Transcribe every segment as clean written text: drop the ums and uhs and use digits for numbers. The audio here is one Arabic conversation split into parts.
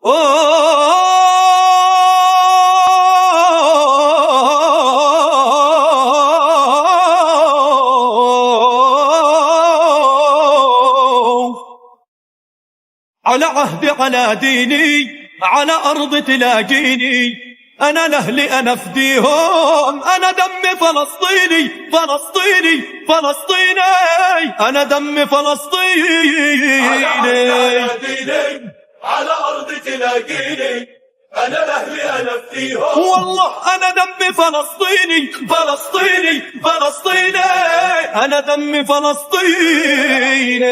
على عهدي على ديني على أرض تلاقيني، أنا لأهلي أنا أفديهم، أنا دمي فلسطيني فلسطيني فلسطيني، أنا دمي فلسطيني. على ديني على أرض تلاقيني، أنا لأهلي أنا أفديهم، والله أنا دمي فلسطيني فلسطيني فلسطيني، أنا دمي فلسطيني.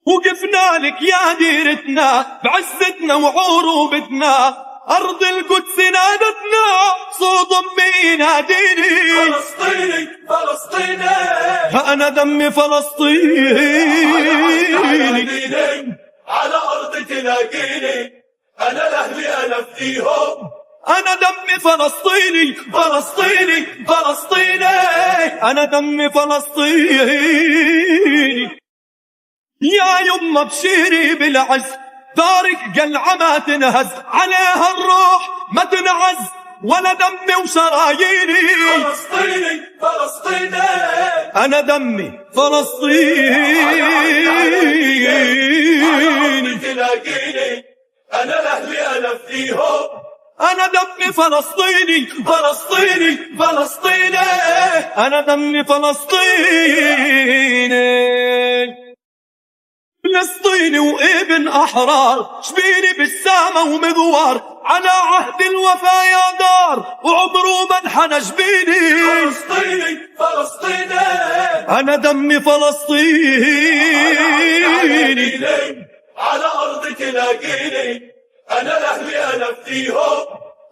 وقفنا لك يا ديرتنا بعزتنا وعروبتنا، أرض القدس نادتنا صوت أمي يناديني، فلسطيني فلسطيني، أنا دمي فلسطيني. على أرض تلاقيني، أنا لأهلي أنا أفديهم، أنا دمي فلسطيني فلسطيني فلسطيني، أنا دمي فلسطيني. يا يما بشيري بالعز، دارك قلعة ما تنهز، عليها الروح ما تنعز، ولا دمي وشراييني. فلسطيني فلسطيني، أنا دمي فلسطيني. تلاقيني، أنا لأهلي أنا أفديهم، أنا دمي فلسطيني فلسطيني فلسطيني، أنا دمي فلسطيني. فلسطيني وابن أحرار، شبيني بالسامة ومذوار، على عهد الوفا يا دار، وعمره ما انحنى جبيني. فلسطيني فلسطيني، أنا دمي فلسطيني. على أرض تلاقيني، أنا لأهلي أنا أفديهم،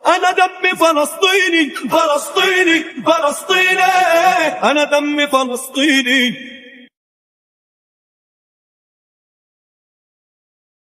أنا دمي فلسطيني فلسطيني فلسطيني، أنا دمي فلسطيني.